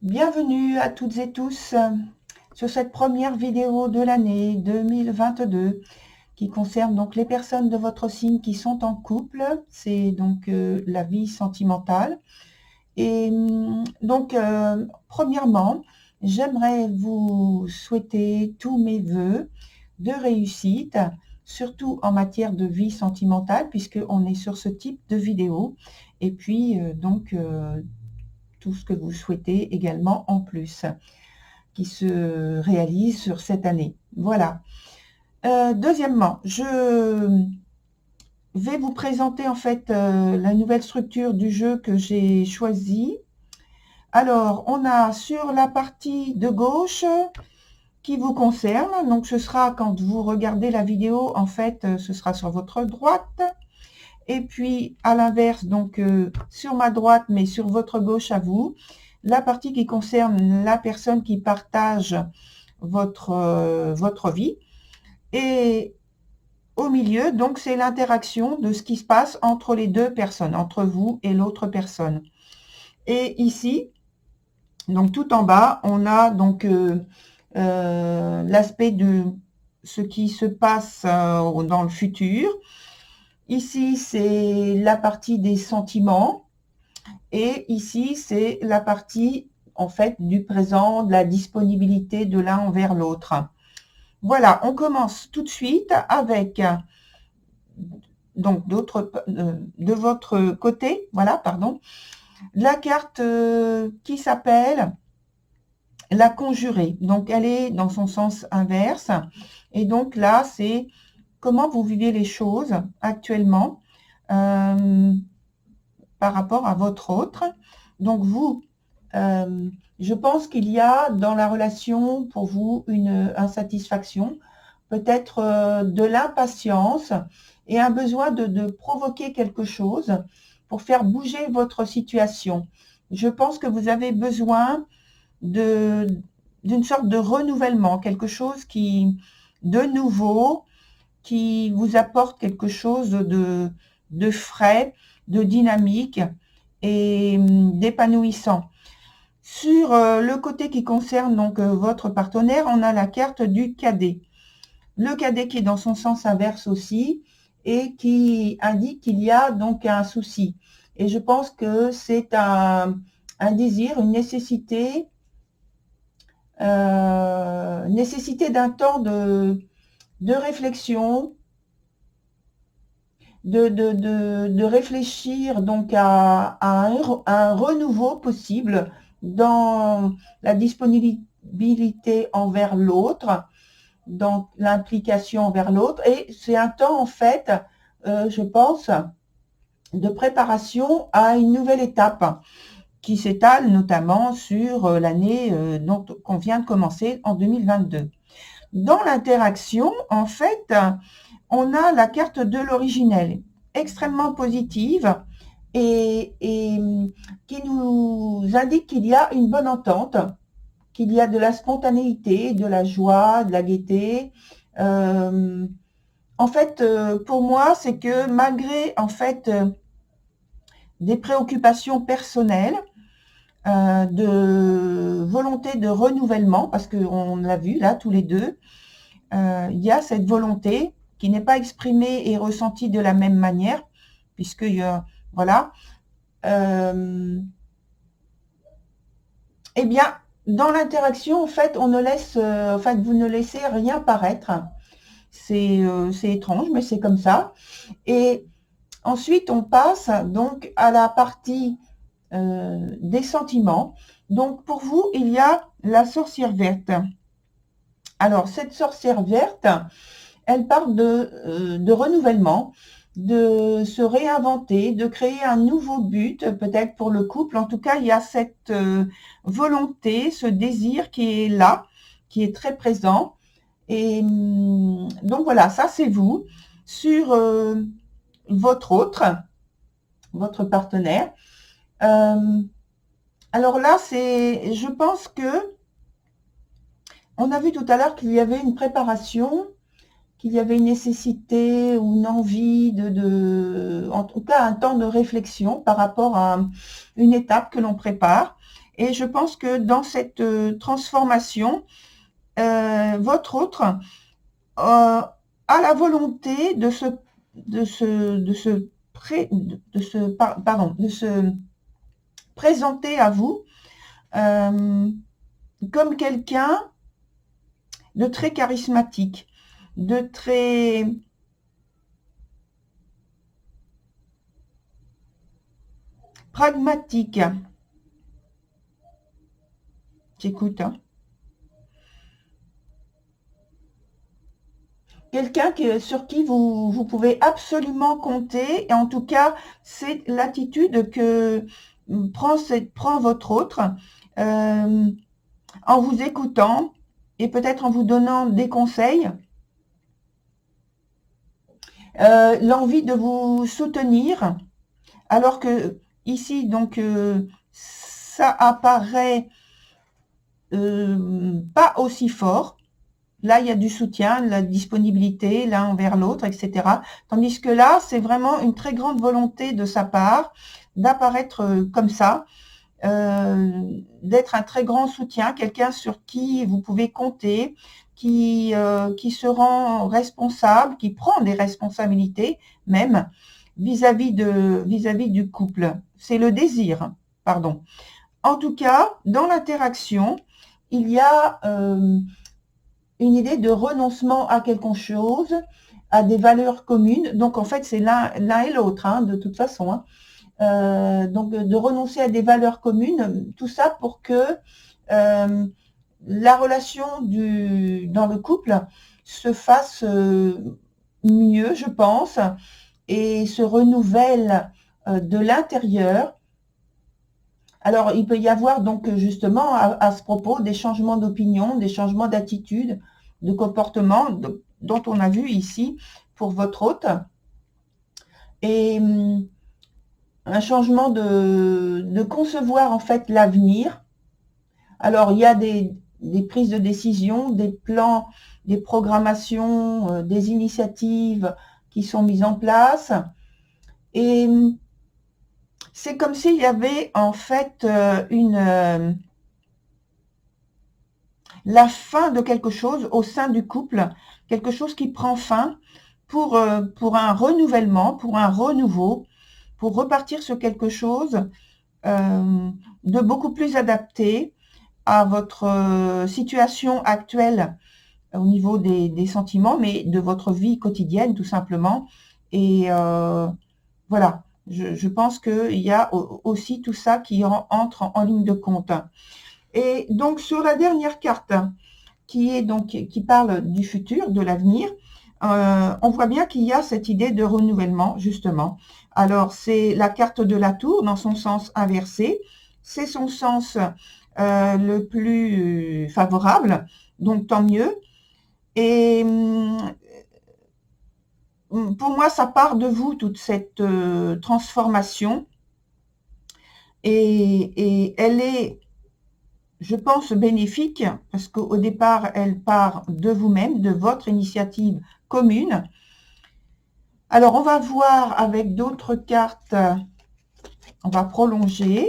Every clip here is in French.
Bienvenue à toutes et tous sur cette première vidéo de l'année 2022 qui concerne donc les personnes de votre signe qui sont en couple. C'est donc la vie sentimentale. Et premièrement, j'aimerais vous souhaiter tous mes vœux de réussite, surtout en matière de vie sentimentale, puisqu'on est sur ce type de vidéo. Et puis, tout ce que vous souhaitez également en plus, qui se réalise sur cette année. Voilà. Deuxièmement, je vais vous présenter en fait la nouvelle structure du jeu que j'ai choisi. Alors, on a sur la partie de gauche qui vous concerne, donc ce sera quand vous regardez la vidéo, en fait, ce sera sur votre droite. Et puis, à l'inverse, donc sur ma droite, mais sur votre gauche à vous, la partie qui concerne la personne qui partage votre vie. Et au milieu, donc, c'est l'interaction de ce qui se passe entre les deux personnes, entre vous et l'autre personne. Et ici, donc tout en bas, on a donc l'aspect de ce qui se passe dans le futur. Ici, c'est la partie des sentiments. Et ici, c'est la partie, en fait, du présent, de la disponibilité de l'un envers l'autre. Voilà, on commence tout de suite avec, donc, de votre côté, voilà, pardon, la carte qui s'appelle la conjurée. Donc, elle est dans son sens inverse. Et donc, là, c'est comment vous vivez les choses actuellement par rapport à votre autre. Donc, vous, je pense qu'il y a dans la relation pour vous une insatisfaction, peut-être de l'impatience et un besoin de provoquer quelque chose pour faire bouger votre situation. Je pense que vous avez besoin d'une sorte de renouvellement, quelque chose de nouveau, qui vous apporte quelque chose de frais, de dynamique et d'épanouissant. Sur le côté qui concerne donc votre partenaire, on a la carte du cadet. Le cadet qui est dans son sens inverse aussi et qui indique qu'il y a donc un souci. Et je pense que c'est un désir, une nécessité d'un temps de réflexion, de réfléchir donc à un renouveau possible dans la disponibilité envers l'autre, dans l'implication envers l'autre. Et c'est un temps, en fait, je pense, de préparation à une nouvelle étape qui s'étale notamment sur l'année qu'on vient de commencer en 2022. Dans l'interaction, en fait, on a la carte de l'originel, extrêmement positive et qui nous indique qu'il y a une bonne entente, qu'il y a de la spontanéité, de la joie, de la gaieté. En fait, pour moi, c'est que malgré en fait des préoccupations personnelles, de volonté de renouvellement, parce qu'on l'a vu là tous les deux, il y a cette volonté qui n'est pas exprimée et ressentie de la même manière, puisque voilà. Eh bien, dans l'interaction, en fait, on ne laisse, en fait, vous ne laissez rien paraître. C'est étrange, mais c'est comme ça. Et ensuite, on passe donc à la partie des sentiments. Donc, pour vous, il y a la sorcière verte. Alors, cette sorcière verte, elle parle de renouvellement, de se réinventer, de créer un nouveau but, peut-être pour le couple. En tout cas, il y a cette volonté, ce désir qui est là, qui est très présent. Et donc voilà, ça c'est vous. Sur votre autre, votre partenaire. Alors là, je pense que on a vu tout à l'heure qu'il y avait une préparation, qu'il y avait une nécessité ou une envie en tout cas un temps de réflexion par rapport à une étape que l'on prépare. Et je pense que dans cette transformation, votre autre a la volonté de se présenter à vous comme quelqu'un de très charismatique, de très pragmatique. J'écoute. Hein. Quelqu'un sur qui vous pouvez absolument compter. Et en tout cas, c'est l'attitude que prend votre autre en vous écoutant et peut-être en vous donnant des conseils. L'envie de vous soutenir, alors que ici, donc, ça apparaît pas aussi fort. Là, il y a du soutien, de la disponibilité l'un envers l'autre, etc. Tandis que là, c'est vraiment une très grande volonté de sa part d'apparaître comme ça, d'être un très grand soutien, quelqu'un sur qui vous pouvez compter, qui se rend responsable, qui prend des responsabilités même vis-à-vis du couple. C'est le désir, pardon. En tout cas, dans l'interaction, il y a une idée de renoncement à quelque chose, à des valeurs communes. Donc, en fait, c'est l'un et l'autre, hein, de toute façon. Hein. Donc, de renoncer à des valeurs communes, tout ça pour que la relation dans le couple se fasse mieux, je pense, et se renouvelle de l'intérieur. Alors, il peut y avoir donc justement à ce propos des changements d'opinion, des changements d'attitude, de comportement dont on a vu ici pour votre hôte. Et un changement de concevoir en fait l'avenir. Alors, il y a des prises de décision, des plans, des programmations, des initiatives qui sont mises en place. Et c'est comme s'il y avait en fait la fin de quelque chose au sein du couple, quelque chose qui prend fin pour un renouvellement, pour un renouveau, pour repartir sur quelque chose de beaucoup plus adapté à votre situation actuelle au niveau des sentiments, mais de votre vie quotidienne tout simplement. Et voilà, je pense qu'il y a aussi tout ça qui entre en ligne de compte. Et donc sur la dernière carte, qui parle du futur, de l'avenir, on voit bien qu'il y a cette idée de renouvellement, justement. Alors, c'est la carte de la tour dans son sens inversé. C'est son sens le plus favorable, donc tant mieux. Et pour moi, ça part de vous, toute cette transformation. Et elle est, je pense, bénéfique, parce qu'au départ, elle part de vous-même, de votre initiative commune. Alors, on va voir avec d'autres cartes, on va prolonger,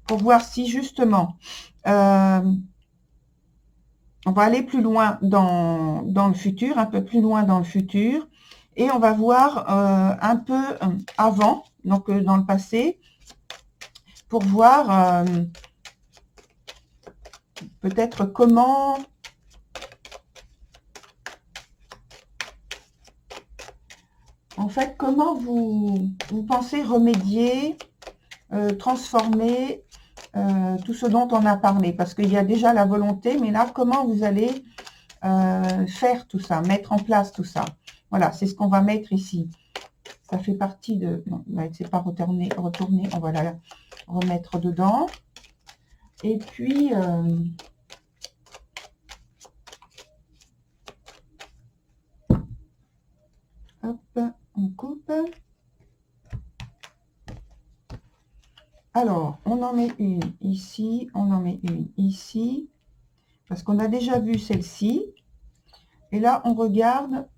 pour voir si justement, on va aller plus loin dans le futur, un peu plus loin dans le futur, et on va voir un peu avant, donc dans le passé, pour voir peut-être comment vous pensez remédier, transformer tout ce dont on a parlé, parce qu'il y a déjà la volonté, mais là, comment vous allez faire tout ça, mettre en place tout ça. Voilà, c'est ce qu'on va mettre ici. Ça fait partie de... Non, c'est pas retourner, on va la remettre dedans. Et puis... hop, on coupe. Alors, on en met une ici, on en met une ici, parce qu'on a déjà vu celle-ci. Et là, on regarde...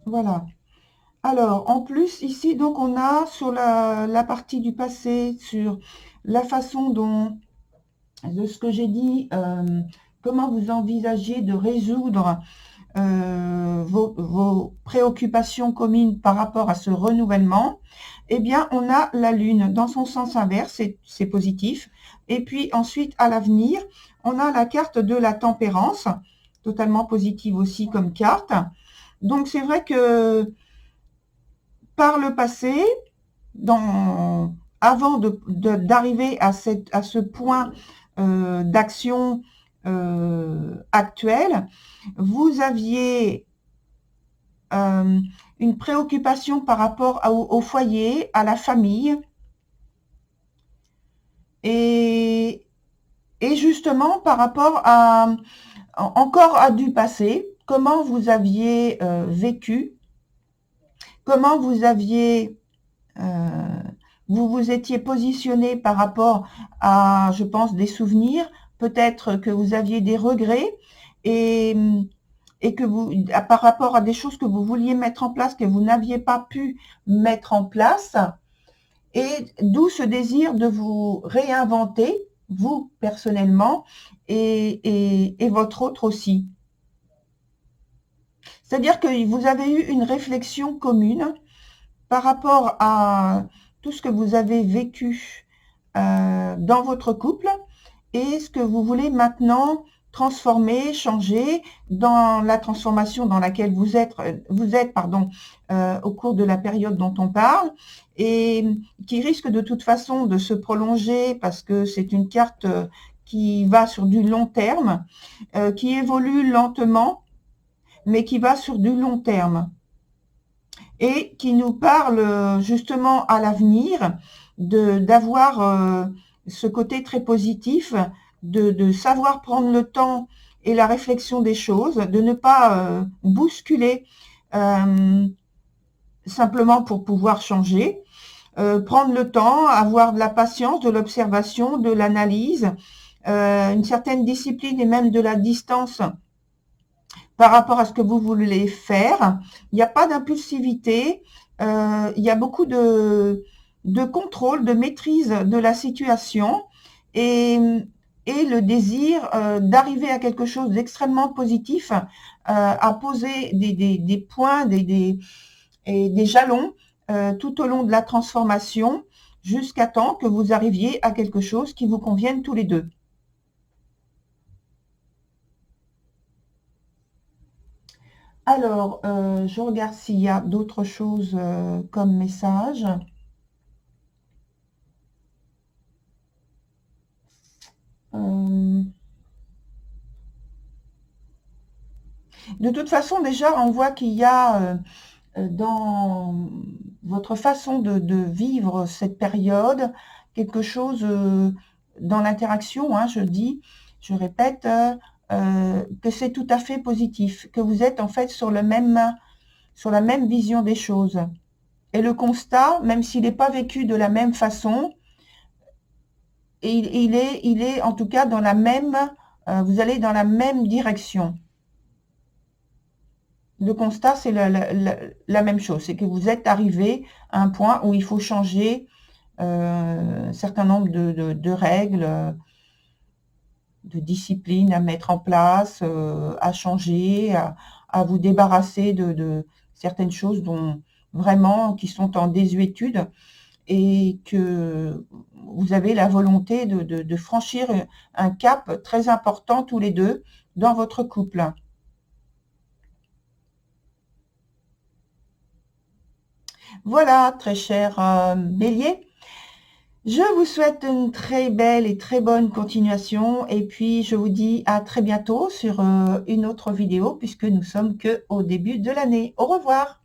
Voilà. Alors, en plus, ici, donc, on a sur la partie du passé, sur la façon dont, de ce que j'ai dit, comment vous envisagez de résoudre vos préoccupations communes par rapport à ce renouvellement, eh bien, on a la Lune dans son sens inverse, c'est positif. Et puis ensuite, à l'avenir, on a la carte de la tempérance, totalement positive aussi comme carte. Donc, c'est vrai que par le passé, avant d'arriver à ce point d'action actuel, vous aviez une préoccupation par rapport au foyer, à la famille, et justement par rapport encore à du passé, comment vous aviez vécu, comment vous aviez vous vous étiez positionné par rapport à, je pense, des souvenirs, peut-être que vous aviez des regrets, et que vous, par rapport à des choses que vous vouliez mettre en place, que vous n'aviez pas pu mettre en place, et d'où ce désir de vous réinventer, vous personnellement, et votre autre aussi. C'est-à-dire que vous avez eu une réflexion commune par rapport à tout ce que vous avez vécu dans votre couple et ce que vous voulez maintenant transformer, changer dans la transformation dans laquelle vous êtes au cours de la période dont on parle, et qui risque de toute façon de se prolonger parce que c'est une carte qui va sur du long terme, qui évolue lentement, mais qui va sur du long terme et qui nous parle justement à l'avenir d'avoir ce côté très positif, de savoir prendre le temps et la réflexion des choses, de ne pas bousculer simplement pour pouvoir changer, prendre le temps, avoir de la patience, de l'observation, de l'analyse, une certaine discipline et même de la distance par rapport à ce que vous voulez faire. Il n'y a pas d'impulsivité, il y a beaucoup de contrôle, de maîtrise de la situation, et le désir d'arriver à quelque chose d'extrêmement positif, à poser des points, des jalons tout au long de la transformation, jusqu'à temps que vous arriviez à quelque chose qui vous convienne tous les deux. Alors, je regarde s'il y a d'autres choses comme message. De toute façon, déjà, on voit qu'il y a dans votre façon de vivre cette période quelque chose dans l'interaction, hein, je répète, que c'est tout à fait positif, que vous êtes en fait sur la même vision des choses. Et le constat, même s'il n'est pas vécu de la même façon, il est en tout cas dans la même, vous allez dans la même direction. Le constat, c'est la même chose, c'est que vous êtes arrivé à un point où il faut changer un certain nombre de règles, de disciplines à mettre en place, à changer, à vous débarrasser de certaines choses qui sont en désuétude, et que vous avez la volonté de franchir un cap très important tous les deux dans votre couple. Voilà, très cher Bélier. Je vous souhaite une très belle et très bonne continuation, et puis je vous dis à très bientôt sur une autre vidéo, puisque nous sommes qu'au début de l'année. Au revoir.